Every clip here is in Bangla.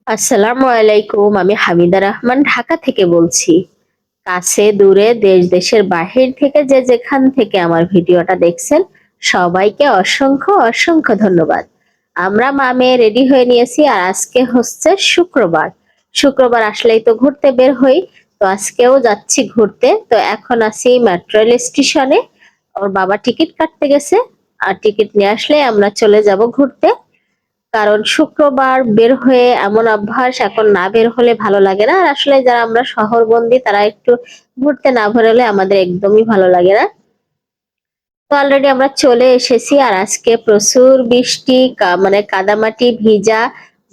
আসসালামু আলাইকুম। আমি হামিদা রহমান ঢাকা থেকে বলছি। কাছে দূরে দেশ দেশের বাহির থেকে যে যেখান থেকে আমার ভিডিওটা দেখছেন সবাইকে অসংখ্য অসংখ্য ধন্যবাদ। আমরা মা-মেয়ে রেডি হয়ে নিয়েছি আর আজকে হচ্ছে শুক্রবার। শুক্রবার আসলেই তো ঘুরতে বের হই। তো আজকেও যাচ্ছি ঘুরতে। তো এখন আছি মেট্রো রেল স্টেশনে। ওর বাবা টিকিট কাটতে গেছে। আর টিকিট নিয়ে আসলে আমরা চলে যাব ঘুরতে। কারণ শুক্রবার বের হয়ে এমন অভ্যাস এখন না বের হলে ভালো লাগে না। আর আসলে যারা আমরা শহরবন্দি তারা একটু ঘুরতে না বের হলে আমাদের একদমই ভালো লাগে না। তো অলরেডি আমরা চলে এসেছি আর আজকে প্রচুর বৃষ্টি মানে কাদামাটি ভিজা,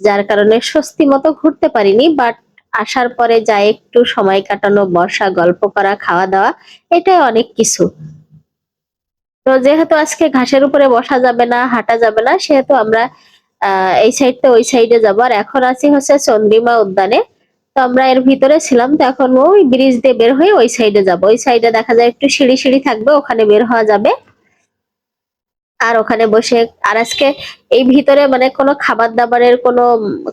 যার কারণে স্বস্তি মতো ঘুরতে পারিনি। বাট আসার পরে যা একটু সময় কাটানো, বসা, গল্প করা, খাওয়া দাওয়া, এটাই অনেক কিছু। তো যেহেতু আজকে ঘাসের উপরে বসা যাবে না, হাঁটা যাবে না, সেহেতু আমরা এই সাইড থেকে ওই সাইডে যাবো। আর এখন আছি হচ্ছে চন্দ্রিমা উদ্যানে। তো আমরা এর ভিতরে ছিলাম, তো এখন ওই ব্রিজ দিয়ে বের হয়ে ওই সাইডে যাবো। ওই সাইডে দেখা যায় একটু সিঁড়ি সিঁড়ি থাকবে, ওখানে বের হওয়া যাবে। আর ওখানে বসে আর আজকে এই ভিতরে মানে কোনো খাবার দাবারের কোনো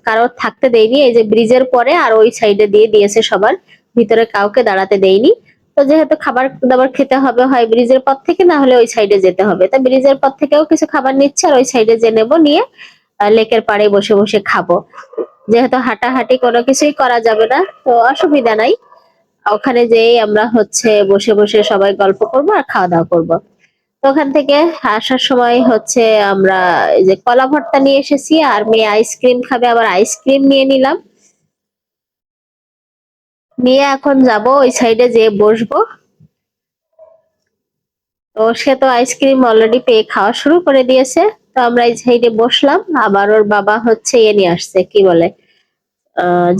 কারোর থাকতে দেয়নি। এই যে ব্রিজের পরে আর ওই সাইডে দিয়ে দিয়েছে সবার, ভিতরে কাউকে দাঁড়াতে দেয়নি। তো যেহেতু খাবার দাবার খেতে হবে, হয় ব্রিজের পর থেকে না হলে ওই সাইডে যেতে হবে। তা ব্রিজের পর থেকেও কিছু খাবার নিচ্ছে আর ওই সাইডে যে নেবো, নিয়ে লেকের পাড়ে বসে বসে খাবো। যেহেতু হাঁটাহাঁটি কোনো কিছুই করা যাবে না, তো অসুবিধা নাই। ওখানে যেই আমরা হচ্ছে বসে বসে সবাই গল্প করবো আর খাওয়া দাওয়া করবো। তো ওখান থেকে আসার সময় হচ্ছে আমরা এই যে কলা ভর্তা নিয়ে এসেছি, আর মেয়ে আইসক্রিম খাবে, আবার আইসক্রিম নিয়ে নিলাম। নিয়ে এখন যাব ওই সাইডে যেয়ে বসবো। তো সে তো আইসক্রিম অলরেডি পেয়ে খাওয়া শুরু করে দিয়েছে। তো আমরা এই সাইডে বসলাম। আবার ওর বাবা হচ্ছে ইয়ে নিয়ে আসছে, কি বলে,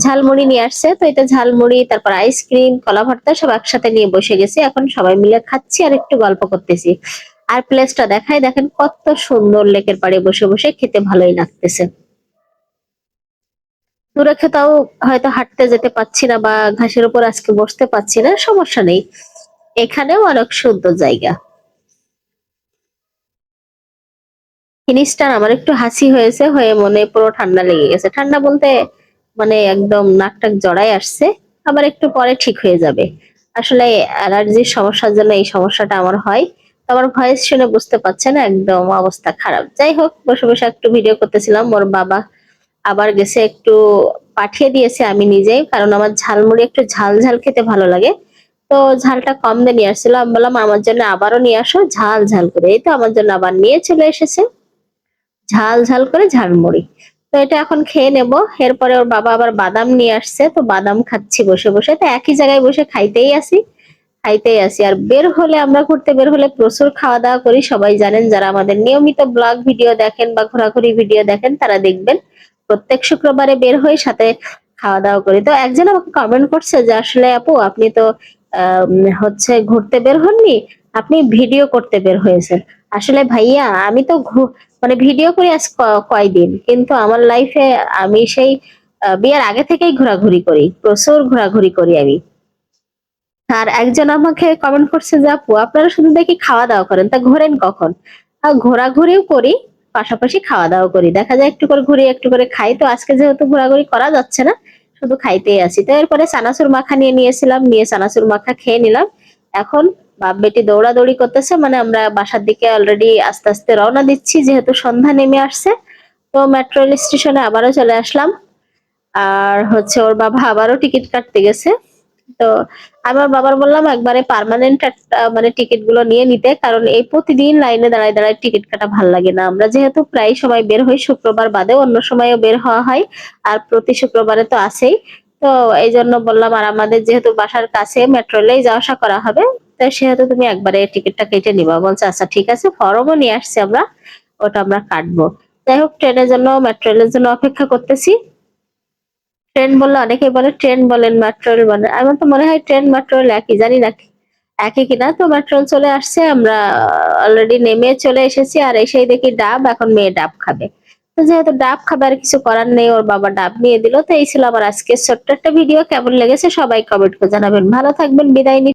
ঝালমুড়ি নিয়ে আসছে। তো এটা ঝালমুড়ি, তারপর আইসক্রিম, কলা ভর্তা সব একসাথে নিয়ে বসে গেছি। এখন সবাই মিলে খাচ্ছি আর একটু গল্প করতেছি। আর প্লেসটা দেখাই, দেখেন কত সুন্দর, লেকের পাড়ে বসে বসে খেতে ভালোই লাগতেছে। দূরে খেতাও হয়তো হাঁটতে যেতে পাচ্ছি না বা ঘাসের উপর আজকে বসতে পাচ্ছি না, সমস্যা নেই। এখানেও অনেক সুন্দর জায়গা। জিনিসটার আমার একটু হাসি হয়েছে, হয়ে মনে পুরো ঠান্ডা লেগে গেছে। ঠান্ডা বলতে মানে একদম নাক টাক জড়াই আসছে। আবার একটু পরে ঠিক হয়ে যাবে। আসলে অ্যালার্জির সমস্যার জন্য এই সমস্যাটা আমার হয়। তো আমার ভয়েস শুনে বুঝতে পারছেন, একদম অবস্থা খারাপ। যাই হোক, বসে বসে একটু ভিডিও করতেছিলাম। ওর বাবা আবার গেছে একটু পাঠিয়ে দিয়েছে আমি নিজেই, কারণ আমার ঝালমুড়ি একটু ঝাল ঝাল খেতে ভালো লাগে। তো ঝালটা কম দিয়ে নিয়ে আসছিল। আমি বললাম আমার জন্য আবারও নিয়ে আসো ঝাল ঝাল করে। এই তো আমার জন্য আবার নিয়ে চলে এসেছে ঝাল ঝাল করে ঝালমুড়ি। তো এটা এখন খেয়ে নেব। এরপরে ওর বাবা আবার বাদাম নিয়ে আসছে, তো বাদাম খাচ্ছি বসে বসে। তো একই জায়গায় বসে খাইতেই আসি। আর বের হলে, আমরা ঘুরতে বের হলে প্রচুর খাওয়া দাওয়া করি। সবাই জানেন, যারা আমাদের নিয়মিত ব্লগ ভিডিও দেখেন বা ঘোরাঘুরি ভিডিও দেখেন তারা দেখবেন প্রত্যেক শুক্রবারে বের হয়ে সাথে খাওয়া দাওয়া করি। তো একজন আমাকে কমেন্ট করছে যে আসলে আপু আপনি তো হচ্ছে ঘুরতে বের হননি, আপনি ভিডিও করতে বের হয়েছেন। আসলে ভাইয়া আমি তো মানে ভিডিও করি আজ কয়দিন, কিন্তু আমার লাইফে আমি সেই বিয়ের আগে থেকেই ঘোরাঘুরি করি, প্রচুর ঘোরাঘুরি করি আমি। আর একজন আমাকে কমেন্ট করছে যে আপু আপনারা শুধু দেখি খাওয়া দাওয়া করেন, তা ঘোরেন কখন? ঘোরাঘুরিও করি, পাশাপাশি খাওয়া দাওয়া করি। দেখা যায় একটু করে ঘুরি একটু করে খাই। তো আজকে যেহেতু ঘোরাঘুরি করা যাচ্ছে না, শুধু খাইতেই আছি। তো এরপরে চানাচুর মাখা নিয়ে নিয়েছিলাম, নিয়ে চানাচুর মাখা খেয়ে নিলাম। এখন বাপ বেটি দৌড়াদৌড়ি করতেছে, মানে আমরা বাসার দিকে অলরেডি আস্তে আস্তে রওনা দিচ্ছি, যেহেতু সন্ধ্যা নেমে আসছে। তো মেট্রো রেল স্টেশনে আবারও চলে আসলাম। আর হচ্ছে ওর বাবা আবারও টিকিট কাটতে গেছে। তো আমি আমার বাবার বললাম একবারে পার্মানেন্ট একটা মানে টিকিট গুলো নিয়ে নিতে, কারণ এই প্রতিদিন লাইনে দাঁড়ায় দাঁড়ায় টিকিট কাটা ভাল লাগে না। আমরা যেহেতু প্রায় সময় বের হই, শুক্রবার বাদে অন্য সময়ও বের হওয়া হয়, আর প্রতি শুক্রবারে তো আছেই। তো এই জন্য বললাম, আর আমাদের যেহেতু বাসার কাছে মেট্রো রেলেই যাওয়া আসা করা হবে, তো সেহেতু তুমি একবারে টিকিটটা কেটে নিবা। বলছে আচ্ছা ঠিক আছে, ফর্মও নিয়ে আসছি আমরা, ওটা আমরা কাটবো। যাই হোক, ট্রেনের জন্য, মেট্রো রেলের জন্য অপেক্ষা করতেছি। ট্রেন বললে অনেকেই বলে ট্রেন বলেন মেট্রো রেল বলেন, আমার তো মনে হয় ট্রেন মেট্রো রেল একই, জানি না একই কিনা। তো মেট্রো রেল চলে আসছে, আমরা অলরেডি নেমে চলে এসেছি। আর এসেই দেখি ডাব, এখন মেয়ে ডাব খাবে। তো যেহেতু ডাব খাবে আর কিছু করার নেই, ওর বাবা ডাব নিয়ে দিল। তো এই ছিল আমার আজকে ছোট্ট একটা ভিডিও। কেমন লেগেছে সবাই কমেন্ট করে জানাবেন। ভালো থাকবেন, বিদায় নিচ্ছি।